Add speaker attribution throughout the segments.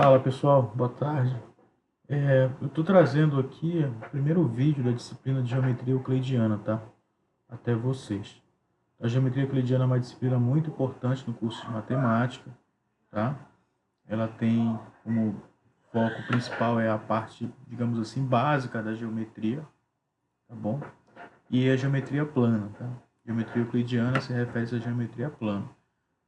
Speaker 1: Fala pessoal, boa tarde. Eu estou trazendo aqui o primeiro vídeo da disciplina de Geometria Euclidiana, tá? Até vocês. A Geometria Euclidiana é uma disciplina muito importante no curso de Matemática, tá? Ela tem como foco principal a parte, digamos assim, básica da geometria, tá bom? E a geometria plana, tá? Geometria Euclidiana se refere à geometria plana.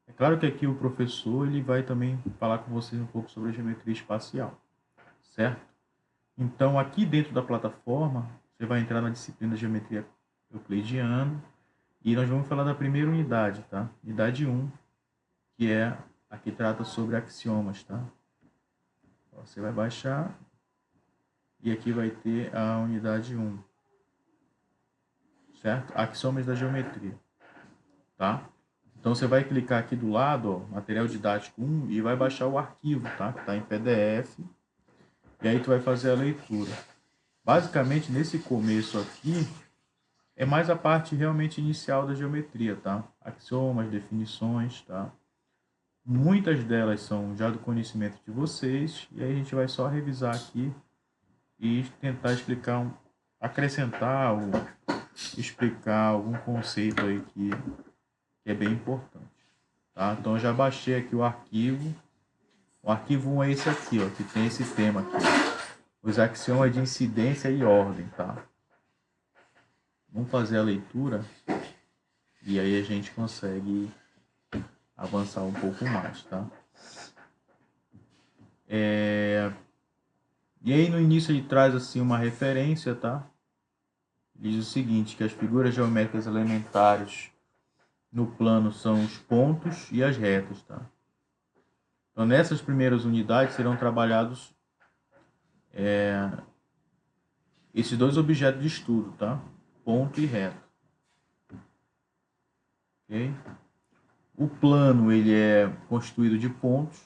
Speaker 1: É claro que aqui o professor ele vai também falar com vocês um pouco sobre a geometria espacial, certo? Então, aqui dentro da plataforma, você vai entrar na disciplina de Geometria Euclidiana e nós vamos falar da primeira unidade, tá? Unidade 1, que é a que trata sobre axiomas, tá? Você vai baixar e aqui vai ter a unidade 1, certo? Axiomas da geometria, tá? Então, você vai clicar aqui do lado, ó, material didático 1, e vai baixar o arquivo, tá? Que está em PDF. E aí tu vai fazer a leitura. Basicamente, nesse começo aqui, é mais a parte realmente inicial da geometria, tá? Axiomas, definições, tá? Muitas delas são já do conhecimento de vocês, e aí a gente vai só revisar aqui e tentar explicar, acrescentar ou explicar algum conceito aí que é bem importante, tá? Então eu já baixei aqui o arquivo. O arquivo 1 é esse aqui, ó, que tem esse tema aqui. Os axiomas de incidência e ordem, tá? Vamos fazer a leitura e aí a gente consegue avançar um pouco mais, tá? E aí no início ele traz assim uma referência, tá? Diz o seguinte, que as figuras geométricas elementares no plano são os pontos e as retas, tá? Então nessas primeiras unidades serão trabalhados esses dois objetos de estudo, tá? Ponto e reta, ok? O plano ele é constituído de pontos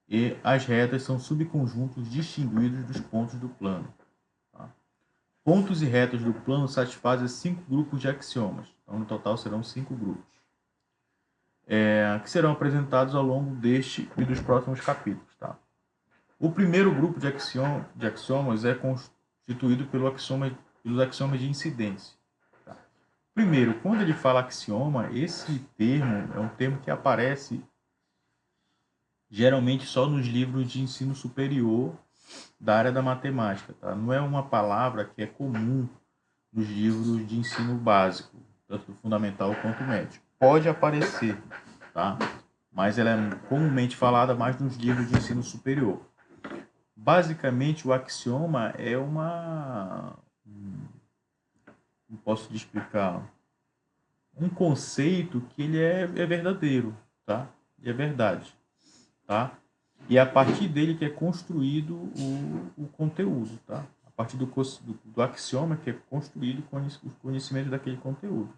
Speaker 1: e as retas são subconjuntos distinguidos dos pontos do plano. Tá? Pontos e retas do plano satisfazem 5 grupos de axiomas. Então, no total, serão 5 grupos, que serão apresentados ao longo deste e dos próximos capítulos. Tá? O primeiro grupo de axiomas é constituído pelos axiomas de incidência. Tá? Primeiro, quando ele fala axioma, esse termo é um termo que aparece geralmente só nos livros de ensino superior da área da matemática. Tá? Não é uma palavra que é comum nos livros de ensino básico, tanto fundamental quanto médio. Pode aparecer, tá? Mas ela é comumente falada mais nos livros de ensino superior. Basicamente, o axioma é não posso te explicar, um conceito que ele é verdadeiro, tá? Ele é verdade, tá? E é a partir dele que é construído o conteúdo, tá? A partir do axioma que é construído o conhecimento daquele conteúdo,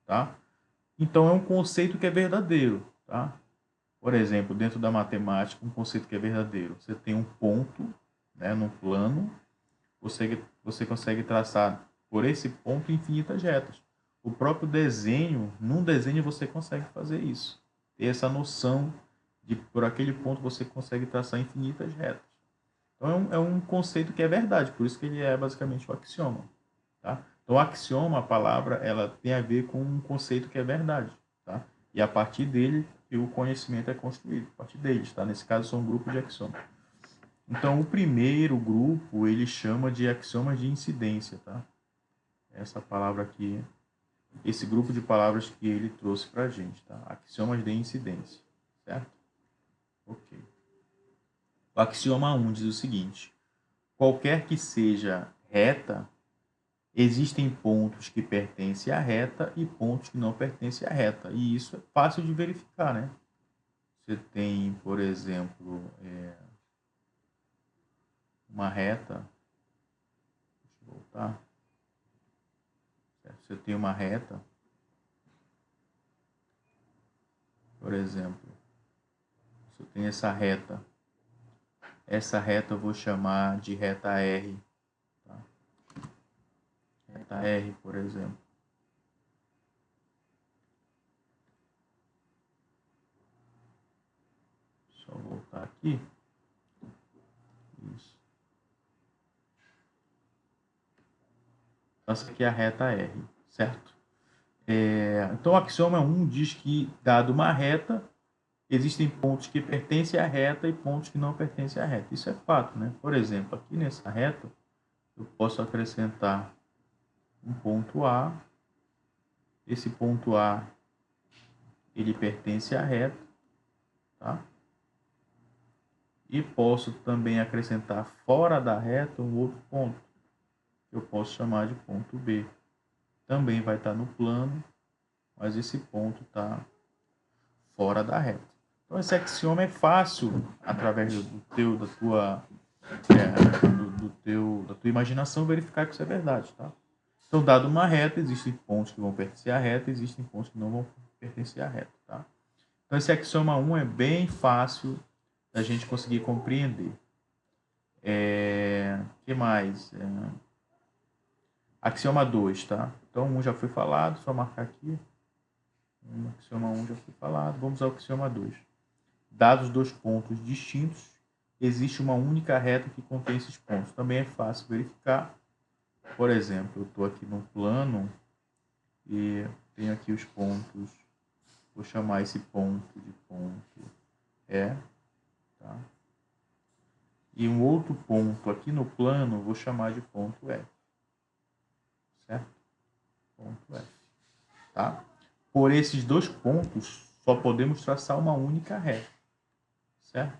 Speaker 1: tá? Então é um conceito que é verdadeiro, tá? Por exemplo, dentro da matemática, um conceito que é verdadeiro. Você tem um ponto, né, no plano, você consegue traçar por esse ponto infinitas retas. O próprio desenho, num desenho você consegue fazer isso. Ter essa noção de por aquele ponto você consegue traçar infinitas retas. Então é um conceito que é verdade, por isso que ele é basicamente o axioma. Tá? Então, o axioma, a palavra, ela tem a ver com um conceito que é verdade. Tá? E a partir dele, o conhecimento é construído. A partir deles, tá? Nesse caso, são um grupo de axiomas. Então, o primeiro grupo, ele chama de axiomas de incidência. Tá? Essa palavra aqui, esse grupo de palavras que ele trouxe para a gente. Tá? Axiomas de incidência. Certo? Ok. O axioma 1 diz o seguinte: qualquer que seja reta, existem pontos que pertencem à reta e pontos que não pertencem à reta. E isso é fácil de verificar, né? Você tem, por exemplo, uma reta. Deixa eu voltar. Você tem uma reta, por exemplo. Você tem essa reta. Essa reta eu vou chamar de reta R. Tá? Reta R, por exemplo. Só voltar. botar aqui. Isso. Essa aqui é a reta R, certo? Então, o axioma 1 diz que, dado uma reta, existem pontos que pertencem à reta e pontos que não pertencem à reta. Isso é fato, né? Por exemplo, aqui nessa reta, eu posso acrescentar um ponto A. Esse ponto A, ele pertence à reta, tá? E posso também acrescentar fora da reta um outro ponto, que eu posso chamar de ponto B. Também vai estar no plano, mas esse ponto está fora da reta. Então, esse axioma é fácil, através da tua imaginação, verificar que isso é verdade, tá? Então, dado uma reta, existem pontos que vão pertencer à reta, existem pontos que não vão pertencer à reta, tá? Então, esse axioma 1 é bem fácil da gente conseguir compreender. Que mais? Axioma 2, tá? Então, 1 já foi falado, só marcar aqui. Axioma 1 já foi falado. Vamos ao axioma 2. Dados dois pontos distintos, existe uma única reta que contém esses pontos. Também é fácil verificar. Por exemplo, eu estou aqui no plano e tenho aqui os pontos. Vou chamar esse ponto de ponto E, tá? E um outro ponto aqui no plano, vou chamar de ponto F. Certo? Ponto F. Tá? Por esses dois pontos, só podemos traçar uma única reta. Certo?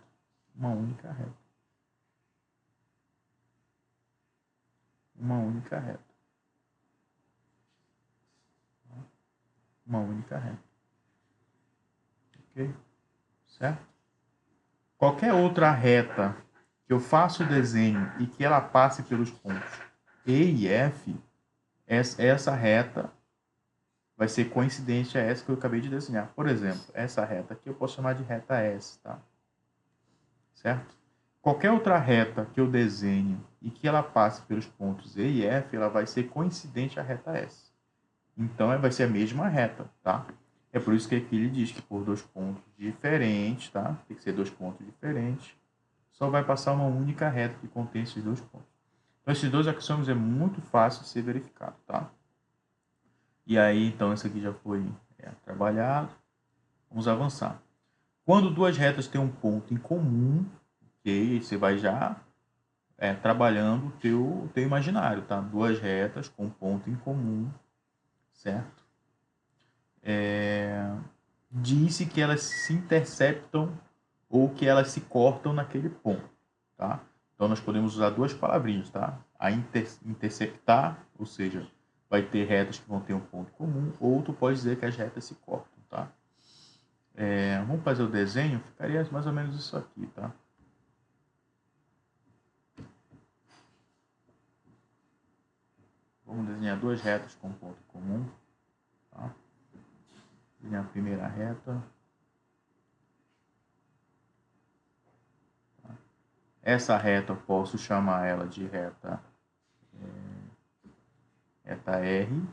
Speaker 1: Uma única reta. Uma única reta. Uma única reta. Ok? Certo? Qualquer outra reta que eu faça o desenho e que ela passe pelos pontos E e F, essa reta vai ser coincidente a essa que eu acabei de desenhar. Por exemplo, essa reta aqui eu posso chamar de reta S, tá? Certo? Qualquer outra reta que eu desenhe e que ela passe pelos pontos E e F, ela vai ser coincidente à reta S. Então, vai ser a mesma reta, tá? É por isso que aqui ele diz que por dois pontos diferentes, tá? Tem que ser dois pontos diferentes. Só vai passar uma única reta que contém esses dois pontos. Então, esses dois axiomas é muito fácil de ser verificado, tá? E aí, então, esse aqui já foi trabalhado. Vamos avançar. Quando duas retas têm um ponto em comum, ok? Você vai já trabalhando o teu imaginário, tá? Duas retas com ponto em comum, certo? Disse que elas se interceptam ou que elas se cortam naquele ponto, tá? Então, nós podemos usar duas palavrinhas, tá? A interceptar, ou seja, vai ter retas que vão ter um ponto comum, ou tu pode dizer que as retas se cortam, tá? Vamos fazer o desenho, ficaria mais ou menos isso aqui, tá? Vamos desenhar duas retas com ponto comum, tá? Desenhar a primeira reta. Tá? Essa reta eu posso chamar ela de reta R.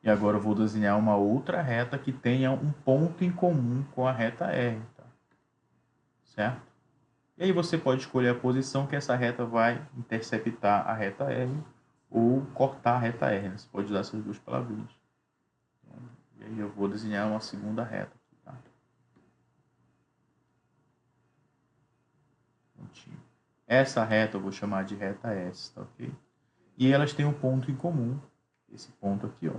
Speaker 1: E agora eu vou desenhar uma outra reta que tenha um ponto em comum com a reta R, tá? Certo? E aí você pode escolher a posição que essa reta vai interceptar a reta R ou cortar a reta R. Você pode usar essas duas palavrinhas. E aí eu vou desenhar uma segunda reta aqui, tá? Essa reta eu vou chamar de reta S, tá ok? E elas têm um ponto em comum, esse ponto aqui, ó.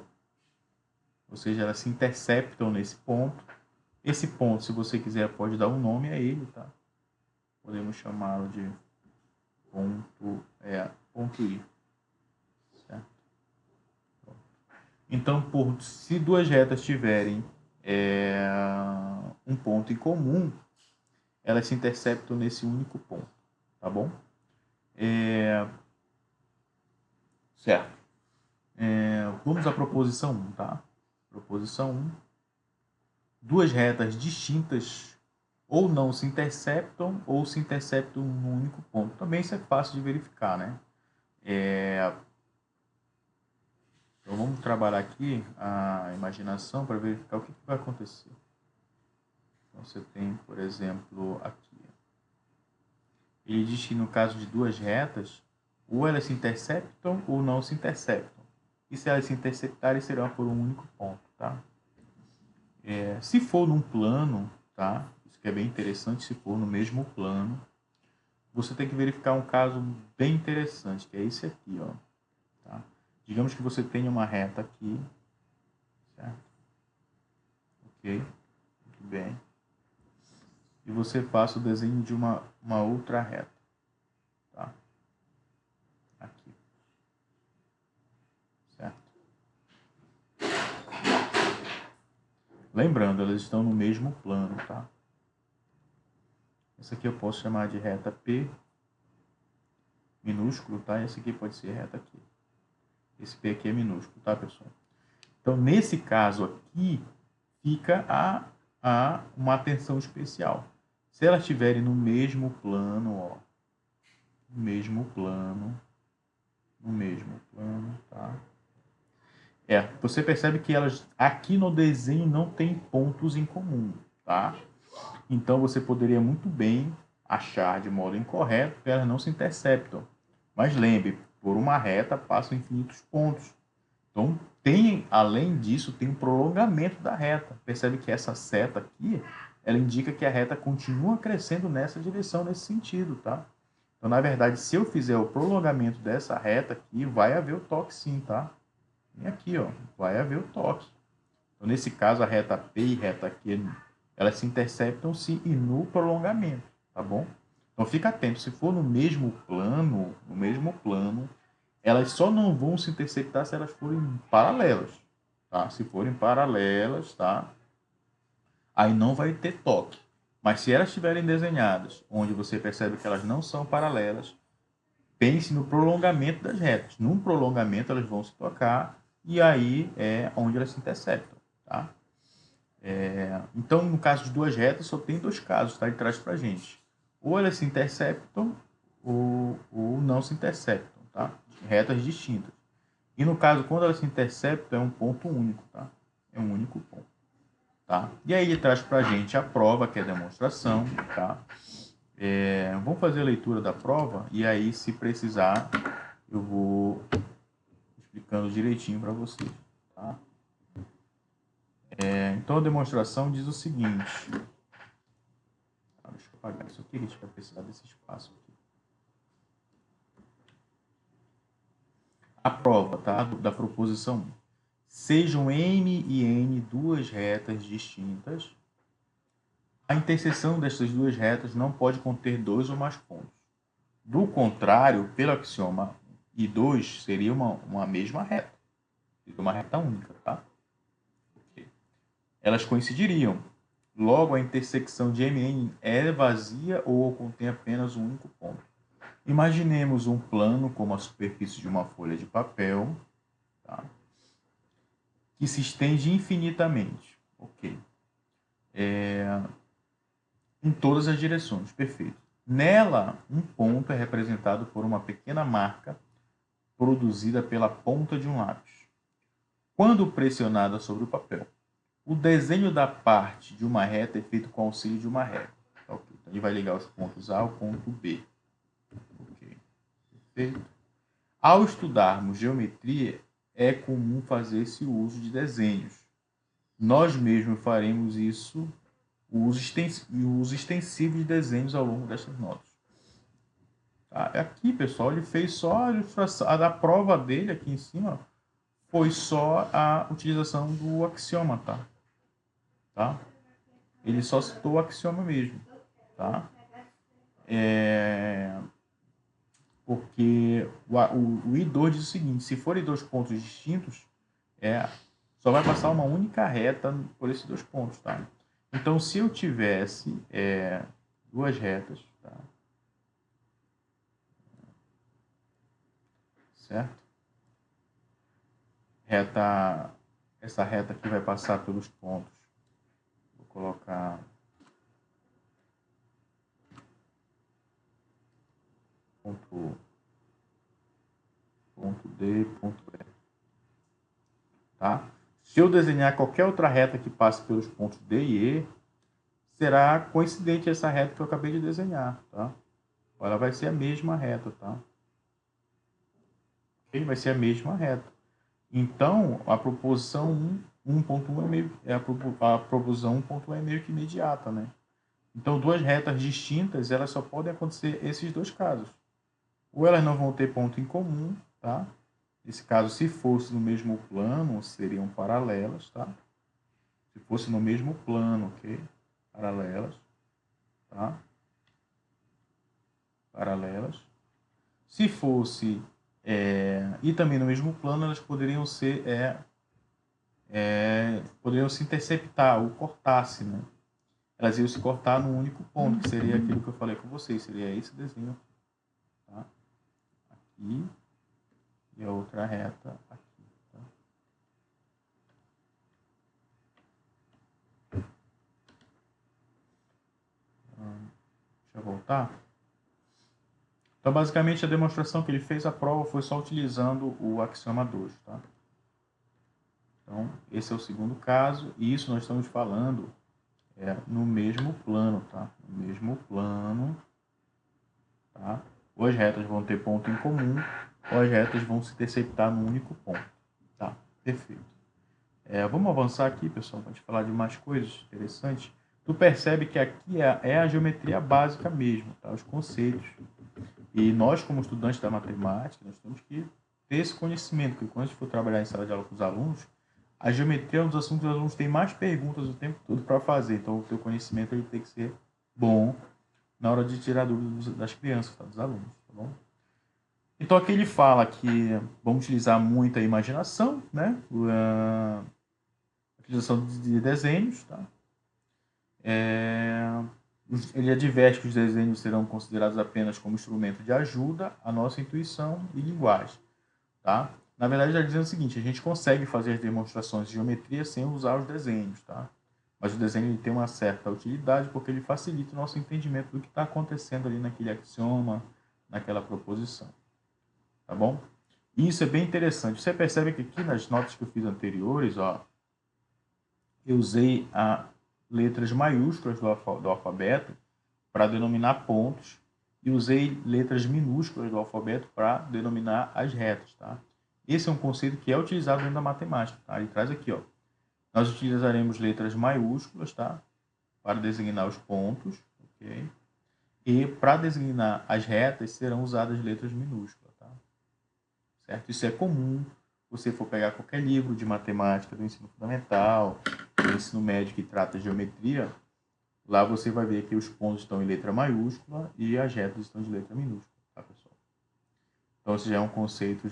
Speaker 1: Ou seja, elas se interceptam nesse ponto. Esse ponto, se você quiser, pode dar um nome a ele, tá? Podemos chamá-lo de ponto I. Certo? Então, se duas retas tiverem um ponto em comum, elas se interceptam nesse único ponto, tá bom? Certo. Vamos à proposição 1, tá? Proposição 1. Duas retas distintas ou não se interceptam ou se interceptam num único ponto. Também isso é fácil de verificar, né? Então vamos trabalhar aqui a imaginação para verificar o que vai acontecer. Então, você tem, por exemplo, aqui. Ele diz que no caso de duas retas, ou elas se interceptam ou não se interceptam. E se elas se interceptarem, serão por um único ponto, tá? Se for num plano, tá? Isso que é bem interessante, se for no mesmo plano, você tem que verificar um caso bem interessante, que é esse aqui, ó. Tá? Digamos que você tenha uma reta aqui, certo? Ok? Muito bem. E você faça o desenho de uma outra reta, tá? Aqui. Certo? Lembrando, elas estão no mesmo plano, tá? Essa aqui eu posso chamar de reta P minúsculo, tá? Essa aqui pode ser reta aqui. Esse P aqui é minúsculo, tá, pessoal? Então, nesse caso aqui, fica uma atenção especial. Se elas estiverem no mesmo plano, ó, no mesmo plano, tá? Você percebe que elas aqui no desenho não tem pontos em comum, tá? Então você poderia muito bem achar de modo incorreto que elas não se interceptam. Mas lembre, por uma reta passam infinitos pontos. Então além disso, tem um prolongamento da reta. Percebe que essa seta aqui, ela indica que a reta continua crescendo nessa direção, nesse sentido, tá? Então, na verdade, se eu fizer o prolongamento dessa reta aqui, vai haver o toque sim, tá? E aqui, ó, vai haver o toque. Então, nesse caso, a reta P e reta Q, elas se interceptam sim e no prolongamento, tá bom? Então, fica atento. Se for no mesmo plano, elas só não vão se interceptar se elas forem paralelas, tá? Se forem paralelas, tá? Aí não vai ter toque. Mas se elas estiverem desenhadas, onde você percebe que elas não são paralelas, pense no prolongamento das retas. Num prolongamento elas vão se tocar e aí é onde elas se interceptam, tá? Então, no caso de duas retas, só tem dois casos, tá? Ele traz pra gente. Ou elas se interceptam ou não se interceptam, tá? Retas distintas. E no caso, quando elas se interceptam, é um ponto único, tá? É um único ponto, tá? E aí ele traz pra gente a prova, que é a demonstração, tá? Vamos fazer a leitura da prova e aí, se precisar, eu vou explicando direitinho para vocês, tá? Então, a demonstração diz o seguinte. Deixa eu apagar isso aqui, a gente vai precisar desse espaço aqui. A prova, tá? Da proposição 1. Sejam M e N duas retas distintas. A interseção destas duas retas não pode conter dois ou mais pontos. Do contrário, pelo axioma I2, seria uma mesma reta. Seria uma reta única, tá? Okay. Elas coincidiriam. Logo, a intersecção de M e N é vazia ou contém apenas um único ponto. Imaginemos um plano como a superfície de uma folha de papel, tá? Que se estende infinitamente. Ok. Em todas as direções. Perfeito. Nela, um ponto é representado por uma pequena marca produzida pela ponta de um lápis. Quando pressionada sobre o papel, o desenho da parte de uma reta é feito com o auxílio de uma régua. Okay. Então, ele vai ligar os pontos A ao ponto B. Okay. Perfeito. Ao estudarmos geometria, é comum fazer esse uso de desenhos. Nós mesmos faremos isso, o uso extensivo de desenhos ao longo destas notas. Aqui, pessoal, ele fez só a ilustração. A da prova dele aqui em cima foi só a utilização do axioma, tá? Ele só citou o axioma mesmo, tá? Porque o I2 diz o seguinte: se forem dois pontos distintos, só vai passar uma única reta por esses dois pontos, tá? Então, se eu tivesse duas retas, tá? Certo? Essa reta aqui vai passar pelos pontos. Vou colocar ponto D, ponto E. Tá? Se eu desenhar qualquer outra reta que passe pelos pontos D e E, será coincidente essa reta que eu acabei de desenhar, tá? Ela vai ser a mesma reta, tá? Ok? Vai ser a mesma reta. Então, a proposição 1.1 é meio, a proposição 1.1 é meio que imediata, né? Então, duas retas distintas, elas só podem acontecer esses dois casos. Ou elas não vão ter ponto em comum, tá? Nesse caso, se fosse no mesmo plano, seriam paralelas, tá? Se fosse no mesmo plano, ok? Paralelas, tá? Paralelas. Se fosse e também no mesmo plano, elas poderiam ser poderiam se interceptar ou cortar-se, né? Elas iam se cortar num único ponto, que seria aquilo que eu falei com vocês, seria esse desenho, tá? Aqui e a outra reta aqui, tá? Deixa eu voltar. Então, basicamente, a demonstração que ele fez, a prova, foi só utilizando o axioma 2, tá? Então, esse é o segundo caso, e isso nós estamos falando no mesmo plano, tá? No mesmo plano, tá? Ou as retas vão ter ponto em comum, ou as retas vão se interceptar num único ponto, tá? Perfeito. Vamos avançar aqui, pessoal, para a gente falar de mais coisas interessantes. Tu percebe que aqui é a geometria básica mesmo, tá? Os conceitos. E nós, como estudantes da matemática, nós temos que ter esse conhecimento, porque quando a gente for trabalhar em sala de aula com os alunos, a geometria é um dos assuntos que os alunos têm mais perguntas o tempo todo para fazer. Então, o teu conhecimento ele tem que ser bom na hora de tirar dúvidas das crianças, tá? Dos alunos, tá bom? Então, aqui ele fala que vamos utilizar muita imaginação, né? A utilização de desenhos, tá? Ele adverte que os desenhos serão considerados apenas como instrumento de ajuda à nossa intuição e linguagem, tá? Na verdade, ele está dizendo o seguinte, a gente consegue fazer as demonstrações de geometria sem usar os desenhos, tá? Mas o desenho ele tem uma certa utilidade porque ele facilita o nosso entendimento do que está acontecendo ali naquele axioma, naquela proposição, tá bom? E isso é bem interessante. Você percebe que aqui nas notas que eu fiz anteriores, ó, eu usei letras maiúsculas do alfabeto para denominar pontos e usei letras minúsculas do alfabeto para denominar as retas, tá? Esse é um conceito que é utilizado dentro da matemática, tá? Ele traz aqui, ó. Nós utilizaremos letras maiúsculas, tá? Para designar os pontos, ok? E para designar as retas serão usadas letras minúsculas, tá? Certo? Isso é comum. Se você for pegar qualquer livro de matemática do ensino fundamental, do ensino médio que trata de geometria, lá você vai ver que os pontos estão em letra maiúscula e as retas estão de letra minúscula, tá, pessoal? Então, esse já é um conceito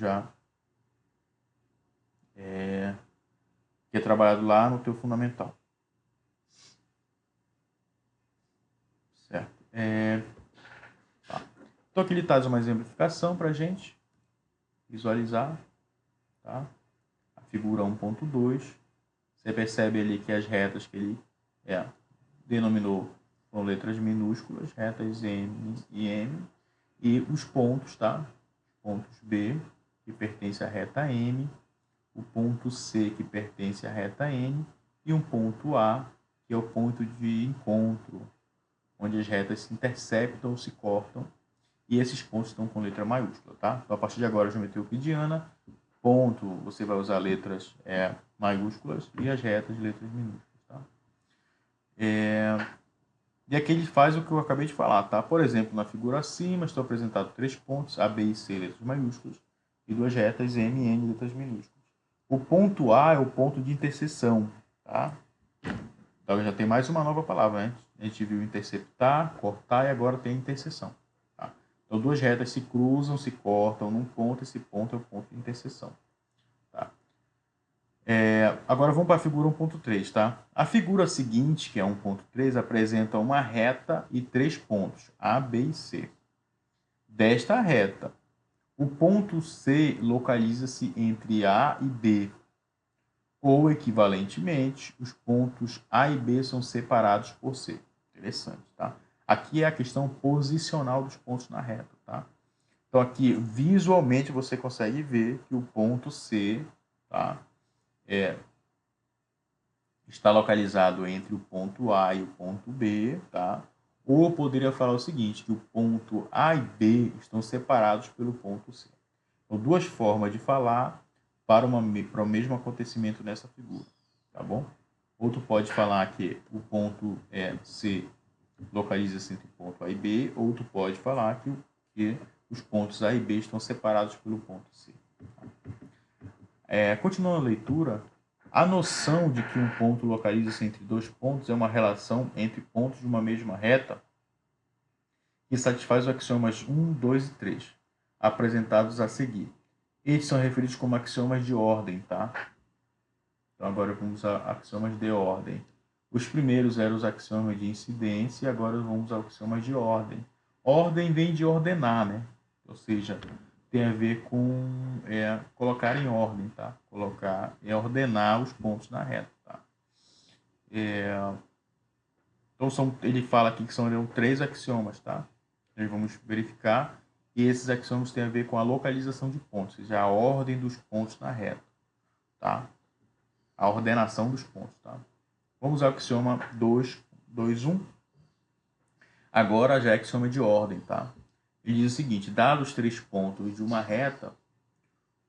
Speaker 1: que é trabalhado lá no teu fundamental. Certo? Tá. Então, aqui ele traz uma exemplificação para a gente visualizar, tá? A figura 1.2. Você percebe ali que as retas que ele denominou com letras minúsculas, retas M e M, e os pontos, tá? Pontos B, que pertence à reta M, o ponto C, que pertence à reta N, e um ponto A, que é o ponto de encontro, onde as retas se interceptam ou se cortam, e esses pontos estão com letra maiúscula, tá? Então, a partir de agora, a geometria euclidiana, ponto, você vai usar letras maiúsculas e as retas, letras minúsculas, tá? E aqui ele faz o que eu acabei de falar, tá? Por exemplo, na figura acima, estão apresentados 3 pontos, A, B e C, letras maiúsculas, e 2 retas, M e N, letras minúsculas. O ponto A é o ponto de interseção, tá? Então já tem mais uma nova palavra, né? A gente viu interceptar, cortar e agora tem interseção, tá? Então duas retas se cruzam, se cortam num ponto, esse ponto é o ponto de interseção, tá? Agora vamos para a figura 1.3, tá? A figura seguinte, que é 1.3, apresenta uma reta e 3 pontos, A, B e C. Desta reta, o ponto C localiza-se entre A e B, ou, equivalentemente, os pontos A e B são separados por C. Interessante, tá? Aqui é a questão posicional dos pontos na reta, tá? Então, aqui, visualmente, você consegue ver que o ponto C, tá? está localizado entre o ponto A e o ponto B, tá? Ou eu poderia falar o seguinte, que o ponto A e B estão separados pelo ponto C. Então, duas formas de falar para o mesmo acontecimento nessa figura, tá bom? Ou tu pode falar que o ponto C localiza-se entre o ponto A e B, ou tu pode falar que os pontos A e B estão separados pelo ponto C. Continuando a leitura, a noção de que um ponto localiza-se entre dois pontos é uma relação entre pontos de uma mesma reta que satisfaz os axiomas 1, 2 e 3, apresentados a seguir. Estes são referidos como axiomas de ordem, tá? Então agora vamos a axiomas de ordem. Os primeiros eram os axiomas de incidência e agora vamos aos axiomas de ordem. Ordem vem de ordenar, né? Ou seja, tem a ver com colocar em ordem, tá? Ordenar os pontos na reta, tá? Então ele fala aqui que são 3 axiomas, tá? Nós vamos verificar e esses axiomas têm a ver com a localização de pontos, ou seja, a ordem dos pontos na reta, tá? A ordenação dos pontos, tá? Vamos ao axioma 2.1. Agora já é axioma de ordem, tá? Ele diz o seguinte, dados 3 pontos de uma reta,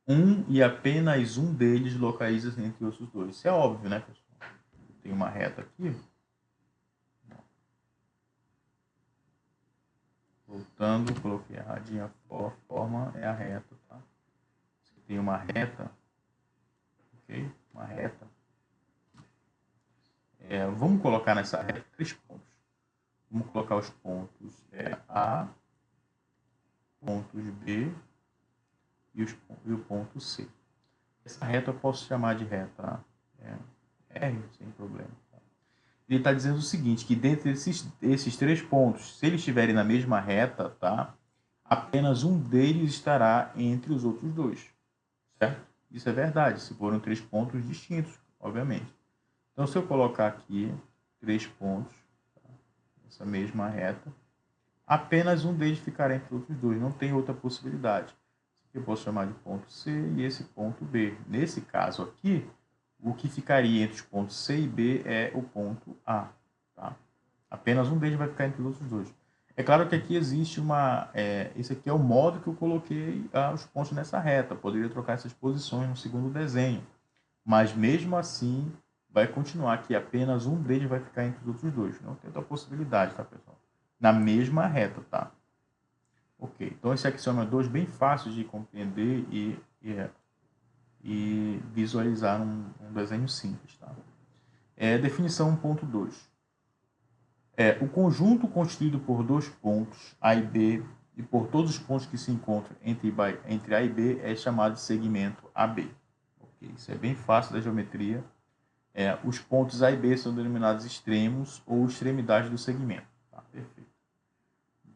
Speaker 1: um e apenas um deles localiza-se entre os outros dois. Isso é óbvio, né, pessoal? Tem uma reta aqui. Voltando, coloquei erradinha a forma, é a reta, tá? Você tem uma reta, ok? Uma reta. Vamos colocar nessa reta 3 pontos. Vamos colocar os pontos A, pontos B e o ponto C. Essa reta eu posso chamar de reta R, sem problema. Tá? Ele está dizendo o seguinte, que dentre esses 3 pontos, se eles estiverem na mesma reta, tá? Apenas um deles estará entre os outros dois. Certo? Isso é verdade, se forem 3 pontos distintos, obviamente. Então, se eu colocar aqui 3 pontos, tá? Essa mesma reta, apenas um deles ficará entre os outros dois, não tem outra possibilidade. Eu posso chamar de ponto C e esse ponto B. Nesse caso aqui, o que ficaria entre os pontos C e B é o ponto A. Tá? Apenas um deles vai ficar entre os outros dois. É claro que aqui existe esse aqui é o modo que eu coloquei os pontos nessa reta. Eu poderia trocar essas posições no segundo desenho. Mas mesmo assim, vai continuar que apenas um deles vai ficar entre os outros dois. Não tem outra possibilidade, tá, pessoal? Na mesma reta, tá? Ok, então esse axioma 2 bem fácil de compreender e visualizar um desenho simples. Tá? Definição 1.2. O conjunto constituído por 2 pontos, A e B, e por todos os pontos que se encontram entre A e B é chamado de segmento AB. Okay, isso é bem fácil da geometria. Os pontos A e B são denominados extremos ou extremidades do segmento. Tá? Perfeito.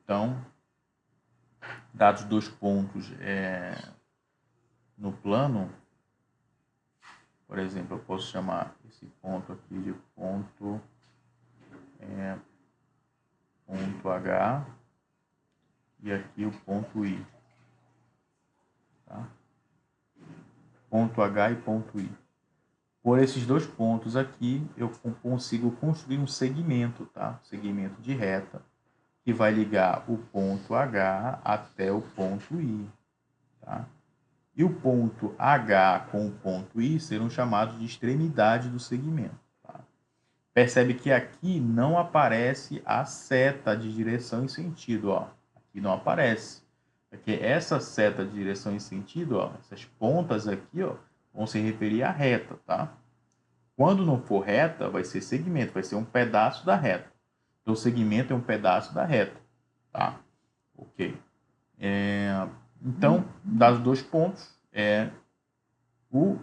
Speaker 1: Então, dados 2 pontos no plano, por exemplo, eu posso chamar esse ponto aqui de ponto H e aqui o ponto I. Tá? Ponto H e ponto I. Por esses 2 pontos aqui, eu consigo construir um segmento, tá? Segmento de reta, que vai ligar o ponto H até o ponto I. Tá? E o ponto H com o ponto I serão chamados de extremidade do segmento. Tá? Percebe que aqui não aparece a seta de direção e sentido. Ó. Aqui não aparece. Porque essa seta de direção e sentido, ó, essas pontas aqui, ó, vão se referir à reta. Tá? Quando não for reta, vai ser segmento, vai ser um pedaço da reta. Então, o segmento é um pedaço da reta. Tá? Ok. Então, dados 2 pontos, os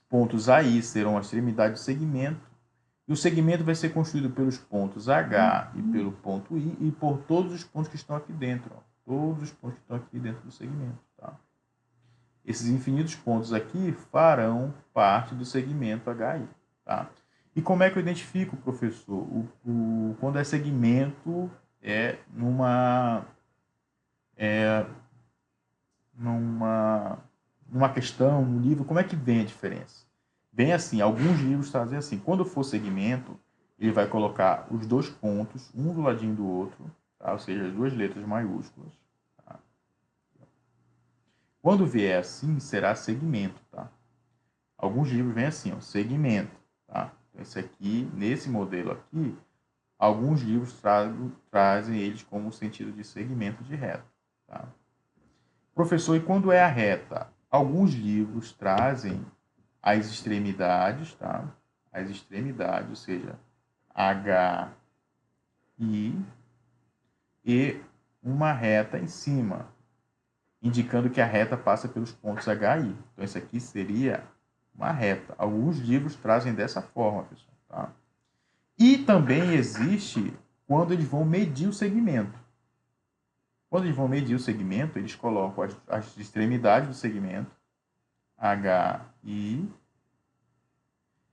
Speaker 1: pontos AI serão a extremidade do segmento, e o segmento vai ser construído pelos pontos H e pelo ponto I, e por todos os pontos que estão aqui dentro. Ó, todos os pontos que estão aqui dentro do segmento. Tá? Esses infinitos pontos aqui farão parte do segmento HI. Tá? E como é que eu identifico, professor? Quando é segmento, numa questão, no livro, como é que vem a diferença? Vem assim, alguns livros trazem assim, quando for segmento, ele vai colocar os dois pontos, um do ladinho do outro, tá? Ou seja, as duas letras maiúsculas. Tá? Quando vier assim, será segmento, tá? Alguns livros vêm assim, ó, segmento, tá? Então, esse aqui, nesse modelo aqui, alguns livros trazem eles como sentido de segmento de reta, tá? Professor, e quando é a reta? Alguns livros trazem as extremidades, tá? As extremidades, ou seja, H, I e uma reta em cima, indicando que a reta passa pelos pontos H e I. Então, isso aqui seria uma reta. Alguns livros trazem dessa forma, pessoal, tá? E também existe quando eles vão medir o segmento. Quando eles vão medir o segmento, eles colocam as extremidades do segmento, H, I,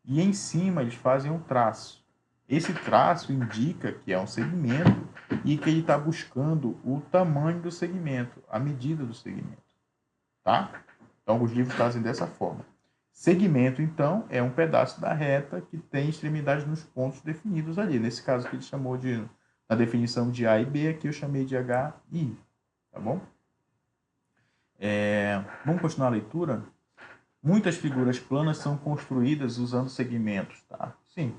Speaker 1: e em cima eles fazem um traço. Esse traço indica que é um segmento e que ele está buscando o tamanho do segmento, a medida do segmento. Tá? Então, os livros trazem dessa forma. Segmento, então, é um pedaço da reta que tem extremidades nos pontos definidos ali. Nesse caso que ele chamou de, na definição de A e B, aqui eu chamei de H e I. Tá bom? Vamos continuar a leitura? Muitas figuras planas são construídas usando segmentos, tá? Sim.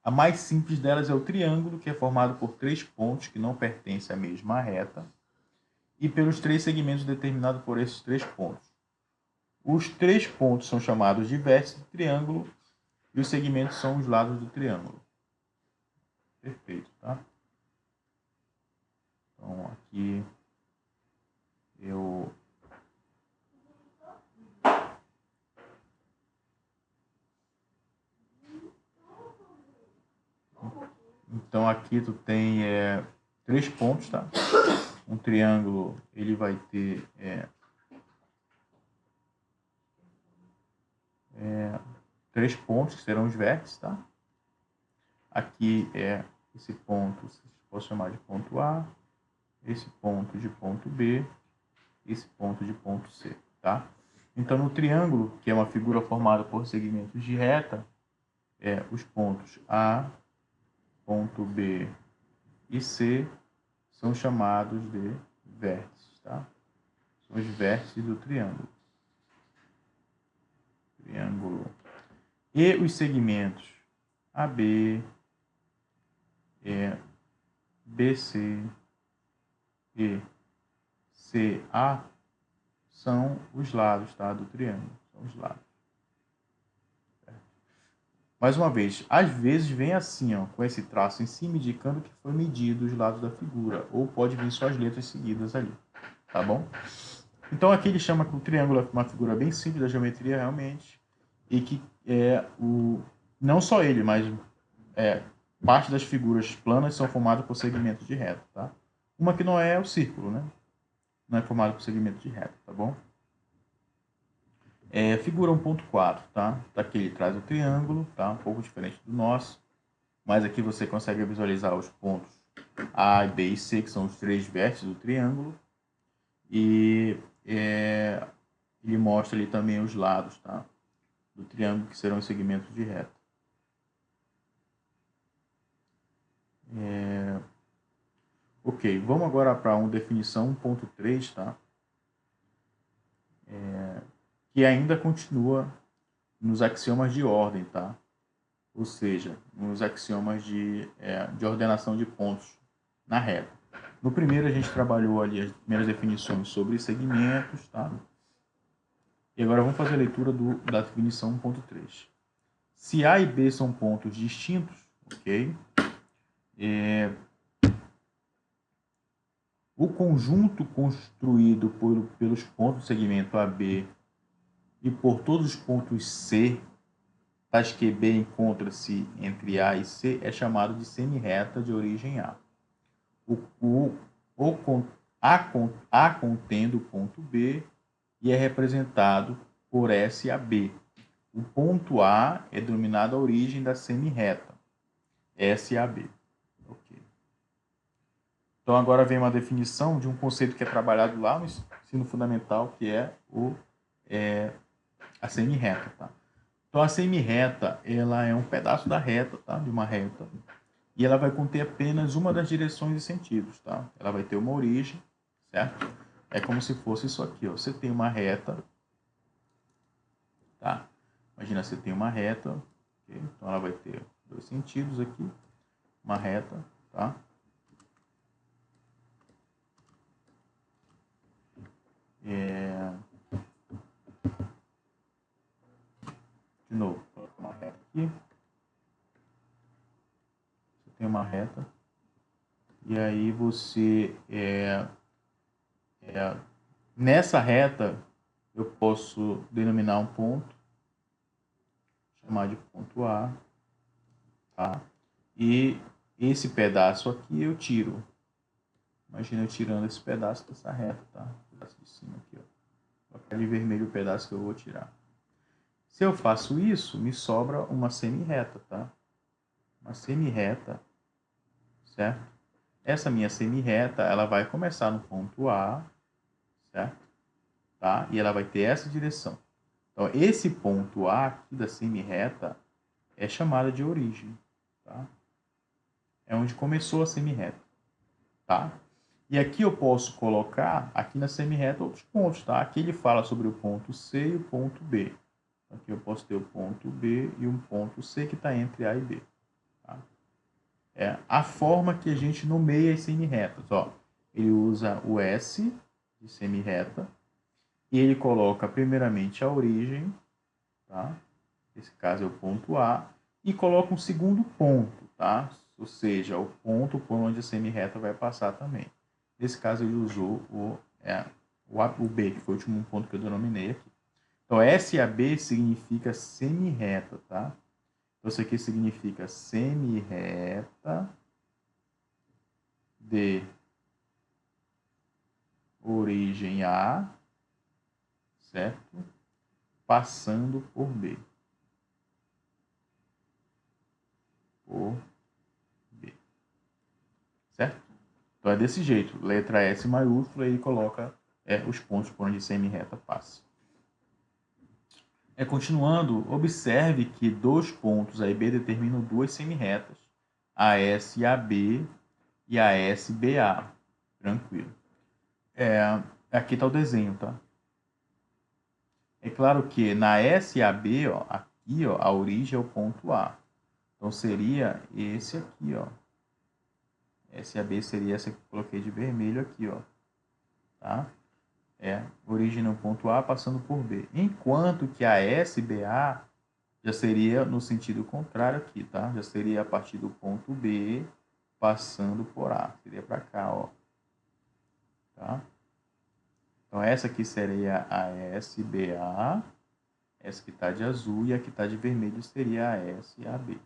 Speaker 1: A mais simples delas é o triângulo, que é formado por 3 pontos que não pertencem à mesma reta e pelos 3 segmentos determinados por esses 3 pontos. Os 3 pontos são chamados de vértices do triângulo e os segmentos são os lados do triângulo. Perfeito, tá? Então, aqui eu... Então, aqui tu tem 3 pontos, tá? Um triângulo, ele vai ter 3 pontos, que serão os vértices, tá? Aqui é esse ponto, posso chamar de ponto A, esse ponto de ponto B, esse ponto de ponto C, tá? Então, no triângulo, que é uma figura formada por segmentos de reta, os pontos A, ponto B e C são chamados de vértices, tá? São os vértices do triângulo. E os segmentos AB, BC e CA são os lados, tá? Do triângulo. São os lados. Mais uma vez, às vezes vem assim, ó, com esse traço em cima, indicando que foi medido os lados da figura. Ou pode vir só as letras seguidas ali. Tá bom? Então aqui ele chama que o triângulo é uma figura bem simples da geometria realmente. E que não só ele, mas parte das figuras planas são formadas por segmentos de reta, tá? Uma que não é o círculo, né? Não é formada por segmentos de reta, tá bom? Figura 1.4, tá? Daqui ele traz o triângulo, tá? Um pouco diferente do nosso, mas aqui você consegue visualizar os pontos A, B e C, que são os 3 vértices do triângulo, e ele mostra ali também os lados, tá? Do triângulo, que serão os segmentos de reta. Ok, vamos agora para uma definição 1.3, tá? Que ainda continua nos axiomas de ordem, tá? Ou seja, nos axiomas de ordenação de pontos na reta. No primeiro, a gente trabalhou ali as primeiras definições sobre segmentos, tá? E agora vamos fazer a leitura da definição 1.3. Se A e B são pontos distintos, ok? O conjunto construído pelos pontos do segmento AB e por todos os pontos C, tais que B encontra-se entre A e C, é chamado de semirreta de origem A. A contendo o ponto B e é representado por S a B. O ponto A é denominado a origem da semirreta, S a B. Okay. Então, agora vem uma definição de um conceito que é trabalhado lá no ensino fundamental, que é a semi-reta, tá? Então, a semi-reta, ela é um pedaço da reta, tá? De uma reta. E ela vai conter apenas uma das direções e sentidos, tá? Ela vai ter uma origem, certo? É como se fosse isso aqui, ó. Você tem uma reta, tá? Imagina, você tem uma reta, okay? Então ela vai ter dois sentidos aqui, uma reta, tá? De novo, uma reta aqui. Você tem uma reta. E aí você, nessa reta, eu posso denominar um ponto, chamar de ponto A, tá? E esse pedaço aqui eu tiro. Imagina eu tirando esse pedaço dessa reta, tá? O pedaço de cima aqui, ó. Aquele vermelho o pedaço que eu vou tirar. Se eu faço isso, me sobra uma semi-reta, tá? Uma semi-reta, certo? Essa minha semi-reta, ela vai começar no ponto A, certo? Tá? E ela vai ter essa direção. Então, esse ponto A aqui da semi-reta é chamada de origem, tá? É onde começou a semi-reta, tá? E aqui eu posso colocar, aqui na semi-reta, outros pontos, tá? Aqui ele fala sobre o ponto C e o ponto B. Aqui eu posso ter o ponto B e um ponto C que está entre A e B. Tá? É a forma que a gente nomeia as semi-retas. Ó, ele usa o S de semi-reta e ele coloca primeiramente a origem, tá? Esse caso é o ponto A, e coloca um segundo ponto, tá? Ou seja, o ponto por onde a semi-reta vai passar também. Nesse caso ele usou o B, que foi o último ponto que eu denominei aqui. Então, SAB significa semi-reta, tá? Então, isso aqui significa semi-reta de origem A, certo? Passando por B. Por B. Certo? Então, é desse jeito. Letra S maiúscula e coloca os pontos por onde a semi-reta passa. Continuando, observe que dois pontos A e B determinam duas semi-retas, a S e a B e a SBA. Tranquilo. Aqui está o desenho, tá? É claro que na SAB, ó, aqui, ó, a origem é o ponto A. Então seria esse aqui, ó. SAB seria essa que eu coloquei de vermelho aqui, ó. Tá? Origem no ponto A passando por B. Enquanto que a SBA já seria no sentido contrário aqui, tá? Já seria a partir do ponto B passando por A. Seria para cá, ó. Tá? Então, essa aqui seria a SBA, essa que está de azul, e a que está de vermelho seria a SAB.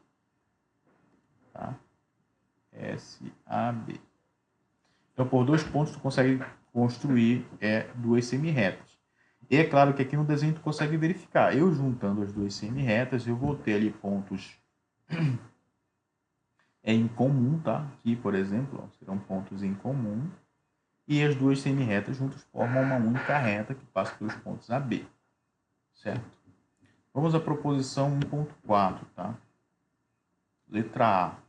Speaker 1: Tá? SAB. Então, por dois pontos, tu consegue construir duas semi-retas. E é claro que aqui no desenho tu consegue verificar. Eu juntando as duas semi-retas, eu vou ter ali pontos em comum, tá? Aqui, por exemplo, ó, serão pontos em comum. E as duas semi-retas juntas formam uma única reta que passa pelos pontos AB. Certo? Vamos à proposição 1.4, tá? Letra A.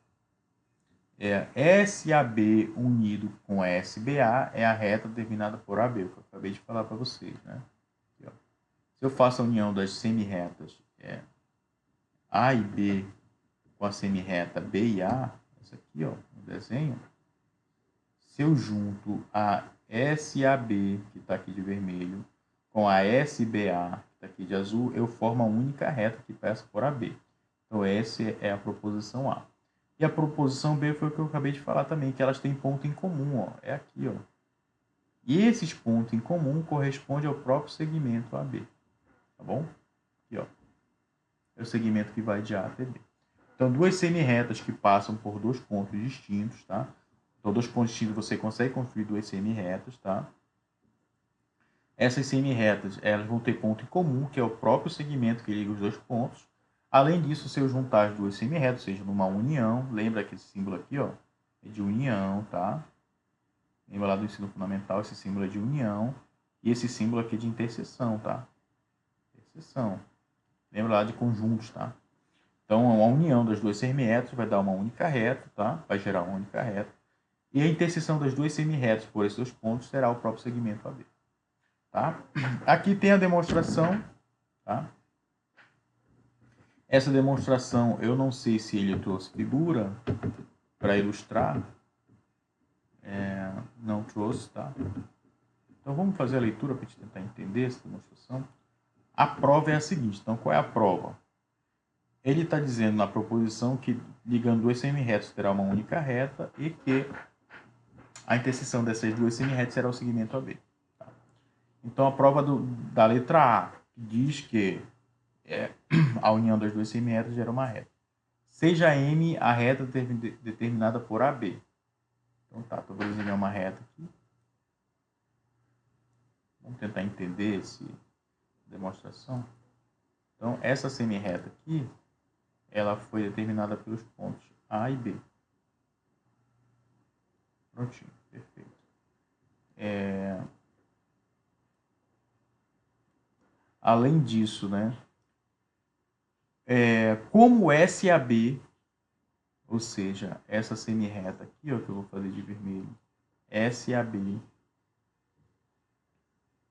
Speaker 1: SAB unido com SBA é a reta determinada por AB, que eu acabei de falar para vocês, né? Aqui, ó. Se eu faço a união das semi-retas A e B com a semi-reta B e A, essa aqui, ó, no desenho, se eu junto a SAB, que está aqui de vermelho, com a SBA, que está aqui de azul, eu formo a única reta que passa por AB. Então, essa é a proposição A. E a proposição B foi o que eu acabei de falar também, que elas têm ponto em comum, ó. É aqui, ó. E esses pontos em comum correspondem ao próprio segmento AB. Tá bom? Aqui, ó. É o segmento que vai de A até B. Então, duas semi-retas que passam por dois pontos distintos, tá? Então, dois pontos distintos você consegue construir duas semi-retas, tá? Essas semi-retas, elas vão ter ponto em comum, que é o próprio segmento que liga os dois pontos. Além disso, se eu juntar as duas semi-retas, ou seja, numa união, lembra que esse símbolo aqui, ó, é de união, tá? Lembra lá do ensino fundamental, esse símbolo é de união. E esse símbolo aqui é de interseção, tá? interseção. Lembra lá de conjuntos, tá? Então, a união das duas semiretas vai dar uma única reta, tá? Vai gerar uma única reta. E a interseção das duas semirretas por esses dois pontos será o próprio segmento AB. Tá? Aqui tem a demonstração. Tá? Essa demonstração, eu não sei se ele trouxe figura para ilustrar. Não trouxe, tá? Então, vamos fazer a leitura para a gente tentar entender essa demonstração. A prova é a seguinte. Então, qual é a prova? Ele está dizendo na proposição que ligando duas semirretas terá uma única reta e que a interseção dessas duas semirretas será o segmento AB. Tá? Então, a prova da letra A diz que a união das duas semirretas gera uma reta. Seja M a reta determinada por AB. Então, tá, estou desenhando uma reta aqui. Vamos tentar entender essa demonstração. Então, essa semirreta aqui, ela foi determinada pelos pontos A e B. Prontinho, perfeito. Além disso, né? Como SAB, ou seja, essa semirreta aqui, ó, que eu vou fazer de vermelho, SAB,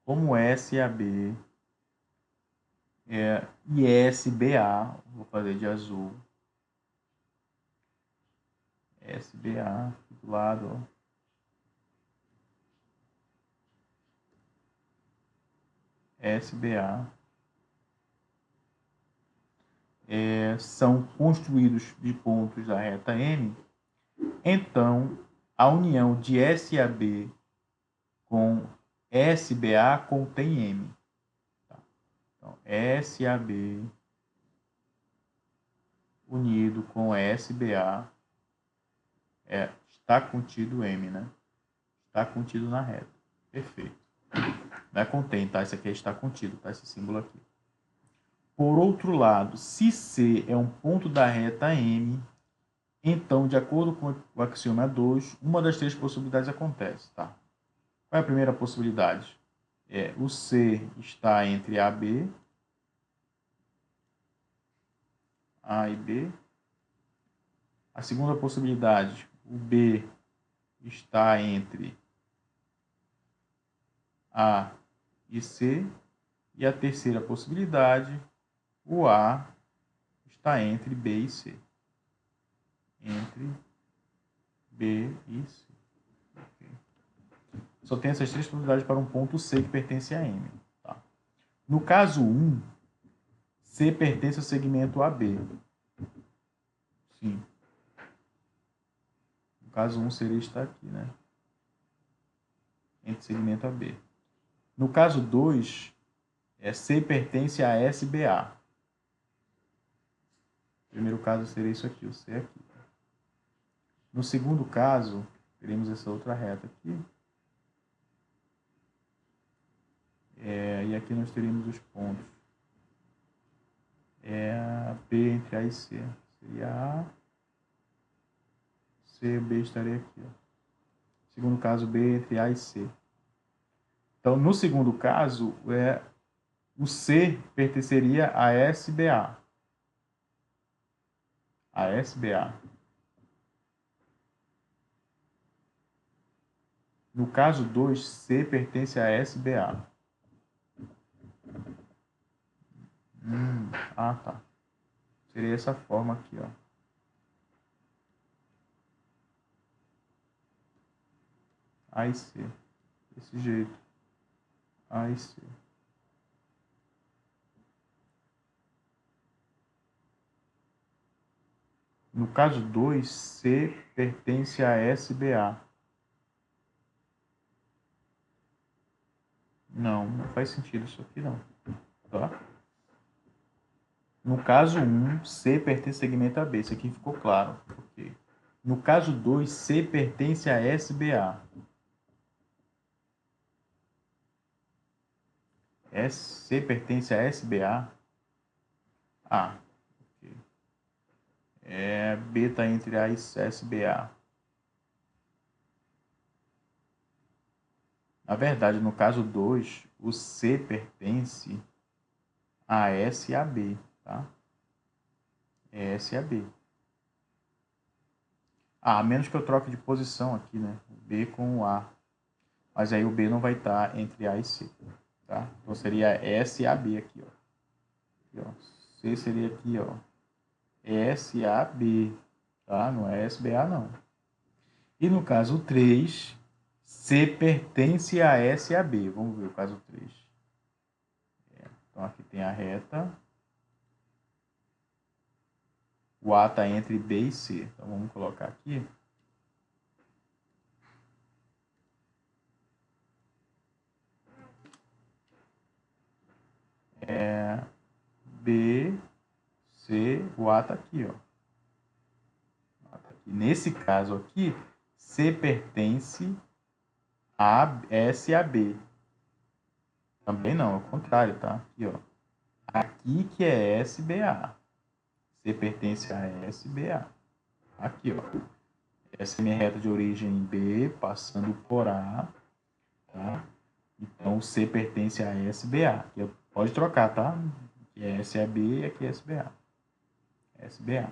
Speaker 1: como SAB e SBA, vou fazer de azul, SBA, aqui do lado, ó. SBA são construídos de pontos da reta M, então a união de SAB com SBA contém M. Tá? Então, SAB unido com SBA está contido M, né? Está contido na reta. Perfeito. Não é contém, tá? Isso aqui está contido, tá? Esse símbolo aqui. Por outro lado, se C é um ponto da reta M, então, de acordo com o axioma 2, uma das três possibilidades acontece, tá? Qual é a primeira possibilidade? O C está entre A e B. A segunda possibilidade, o B está entre A e C. E a terceira possibilidade, o A está entre B e C. Entre B e C. Okay. Só tem essas três possibilidades para um ponto C que pertence a M. Tá? No caso 1, C pertence ao segmento AB. Sim. No caso 1 seria estar aqui, né? Entre segmento AB. No caso 2, C pertence a SBA. No primeiro caso seria isso aqui, o C aqui. No segundo caso, teremos essa outra reta aqui. E aqui nós teríamos os pontos. B entre A e C. Seria A. C, B estaria aqui. Ó. Segundo caso, B entre A e C. Então, no segundo caso, o C pertenceria a SBA. A SBA. No caso 2, C pertence a SBA. Tá. Seria essa forma aqui, ó. A e C. Desse jeito. A e C. No caso 2, C pertence a SBA. Não faz sentido isso aqui não. Tá? No caso 1, C pertence ao segmento AB. Isso aqui ficou claro. Okay. No caso 2, C pertence a SBA. C pertence a SBA? Ok. B está entre A e SBA. Na verdade, no caso 2, o C pertence AS e AB, tá? ES e AB. A menos que eu troque de posição aqui, né? O B com o A. Mas aí o B não vai estar entre A e C, tá? Então seria S e AB aqui, ó. Aqui, ó. C seria aqui, ó. S, A, B, tá? Não é SBA, não. E no caso 3, C pertence a S e a B. Vamos ver o caso 3. Então aqui tem a reta. O A está entre B e C. Então vamos colocar aqui. B, C, o A está aqui, ó. Nesse caso aqui, C pertence a S e a B. Também não, é o contrário, tá? Aqui, ó. Aqui que é SBA. C pertence a SBA. Aqui, ó. Essa é minha reta de origem B, passando por A, tá? Então, C pertence a SBA. Aqui, pode trocar, tá? Aqui é SAB e aqui é SBA. SBA.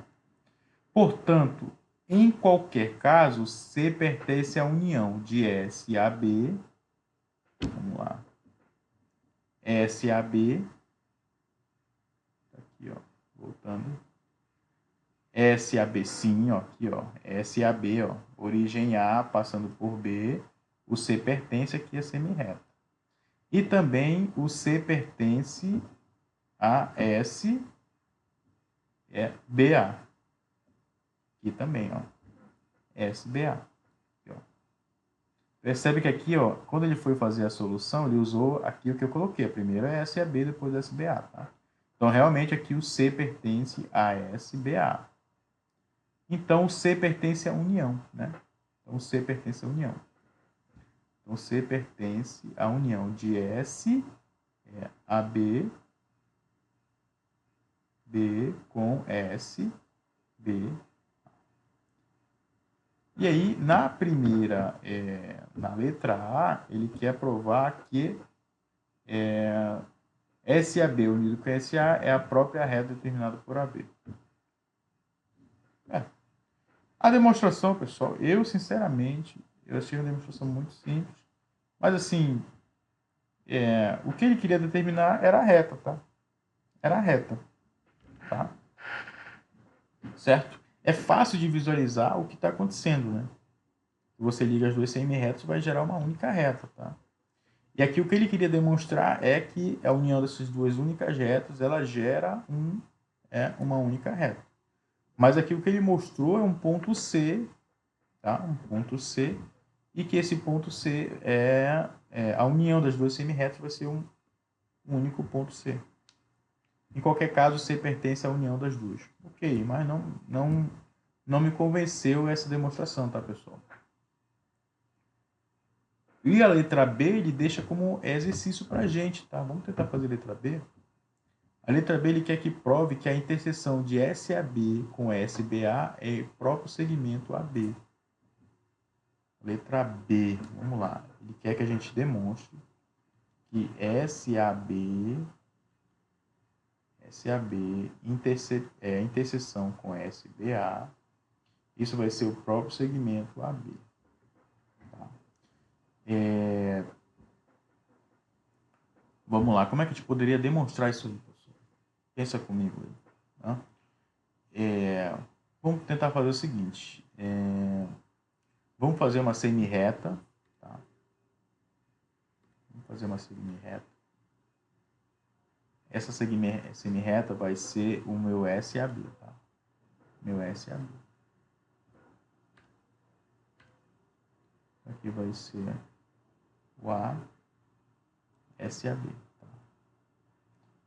Speaker 1: Portanto, em qualquer caso, C pertence à união de S e AB. Vamos lá. SAB. Aqui, ó. Voltando. SAB sim, ó. Aqui, ó. SAB, ó. Origem A, passando por B. O C pertence aqui a semi-reta. E também o C pertence a SBA. Aqui também, ó. SBA. Aqui, ó. Percebe que aqui, ó, quando ele foi fazer a solução, ele usou aqui o que eu coloquei. Primeiro é SAB, depois SBA, tá? Então, realmente, aqui o C pertence a SBA. Então, o C pertence à união, né? Então, o C pertence à união. Então, C pertence à união de S, AB, B com S, B. E aí, na primeira, na letra A, ele quer provar que SAB unido com SA é a própria reta determinada por AB. A demonstração, pessoal, eu sinceramente, eu achei uma demonstração muito simples, mas assim, o que ele queria determinar era a reta, tá? Era a reta, tá? Certo? É fácil de visualizar o que está acontecendo, né? Você liga as duas semi-retas, vai gerar uma única reta, tá? E aqui o que ele queria demonstrar é que a união dessas duas únicas retas, ela gera uma única reta. Mas aqui o que ele mostrou é um ponto C, tá? Um ponto C, e que esse ponto C a união das duas semi-retas vai ser um único ponto C. Em qualquer caso, C pertence à união das duas. Ok, mas não me convenceu essa demonstração, tá, pessoal? E a letra B ele deixa como exercício para a gente, tá? Vamos tentar fazer a letra B. A letra B ele quer que prove que a interseção de SAB com SBA é o próprio segmento AB. Letra B, vamos lá. Ele quer que a gente demonstre que SAB interseção com SBA, isso vai ser o próprio segmento AB. Tá? Vamos lá, como é que a gente poderia demonstrar isso aí, pessoal? Pensa comigo aí. Tá? Vamos tentar fazer o seguinte. Vamos fazer uma semi-reta. Tá? Vamos fazer uma semi-reta. Essa semi-reta vai ser o meu SAB. Tá? Meu SAB. Aqui vai ser o A, SAB. Tá?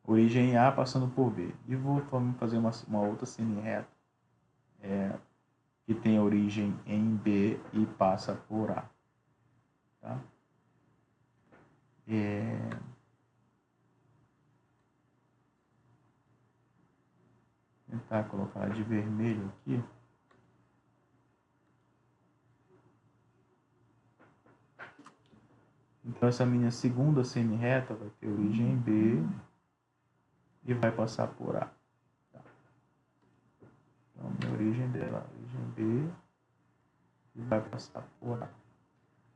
Speaker 1: Origem A passando por B. E vamos fazer uma outra semi-reta que tem origem em B e passa por A. Tá? Tentar colocar de vermelho aqui. Então, essa minha segunda semi-reta vai ter origem em B e vai passar por A. Tá? Então, minha origem dela, origem B, e vai passar por A.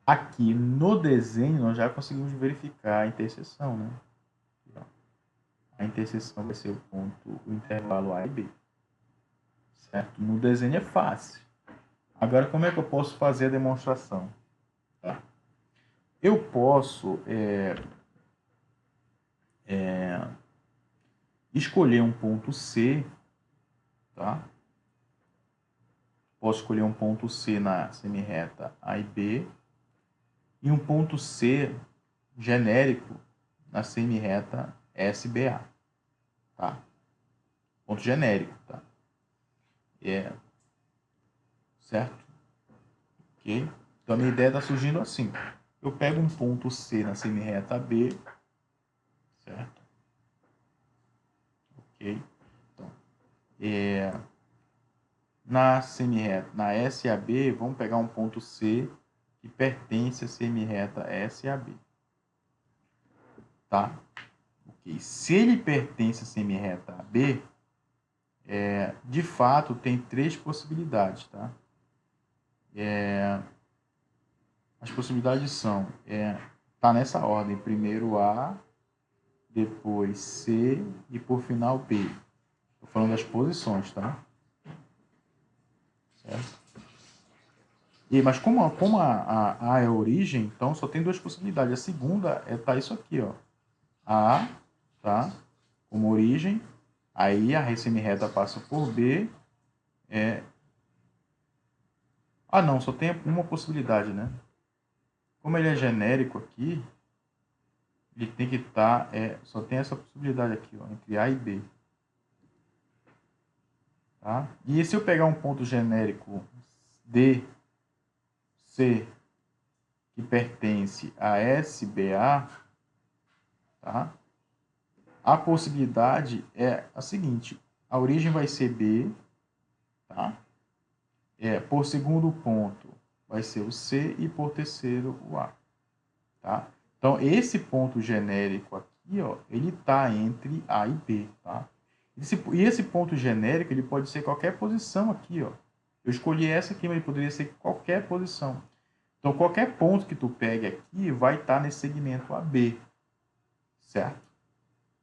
Speaker 1: Aqui no desenho, nós já conseguimos verificar a interseção, né? A interseção vai ser o intervalo A e B. Certo? No desenho é fácil. Agora, como é que eu posso fazer a demonstração? Tá? Eu posso escolher um ponto C, tá? Posso escolher um ponto C na semirreta A e B e um ponto C genérico na semirreta SBA, tá? Ponto genérico, tá? Certo? Ok? Então, a minha ideia está surgindo assim. Eu pego um ponto C na semirreta B, certo? Ok? Então, na semirreta, na SAB, vamos pegar um ponto C que pertence à semirreta SAB. Tá? Ok. Se ele pertence à semirreta AB, de fato, tem três possibilidades, tá? As possibilidades são, tá nessa ordem, primeiro A, depois C e por final B. Estou falando das posições, tá? Certo? Mas como a é a origem, então só tem duas possibilidades. A segunda tá isso aqui, ó. A, tá? Como origem, aí a semirreta passa por B. Não, só tem uma possibilidade, né? Como ele é genérico aqui, ele tem que estar, só tem essa possibilidade aqui, ó, entre A e B. Tá? E se eu pegar um ponto genérico D, C, que pertence a SBA, tá? A possibilidade é a seguinte: a origem vai ser B, tá? Por segundo ponto vai ser o C e por terceiro o A, tá? Então, esse ponto genérico aqui, ó, ele está entre A e B, tá? E esse ponto genérico, ele pode ser qualquer posição aqui, ó. Eu escolhi essa aqui, mas ele poderia ser qualquer posição. Então, qualquer ponto que tu pegue aqui vai estar nesse segmento AB, certo?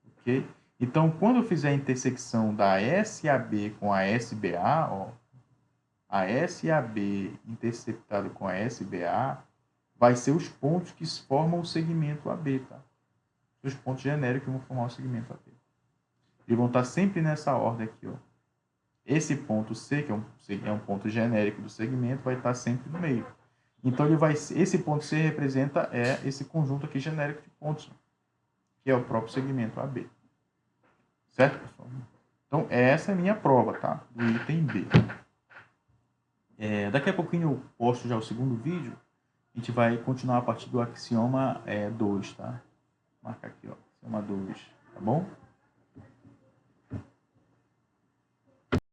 Speaker 1: Ok? Então, quando eu fizer a intersecção da SAB com a SBA, ó, a SAB interceptado com a SBA vai ser os pontos que formam o segmento AB, tá? Os pontos genéricos que vão formar o segmento AB. Eles vão estar sempre nessa ordem aqui, ó. Esse ponto C, que é um ponto genérico do segmento, vai estar sempre no meio. Então, esse ponto C representa esse conjunto aqui genérico de pontos, que é o próprio segmento AB. Certo, pessoal? Então, essa é a minha prova, tá? Do item B. Daqui a pouquinho eu posto já o segundo vídeo. A gente vai continuar a partir do axioma 2, tá? Marca aqui, ó. Axioma 2, tá bom?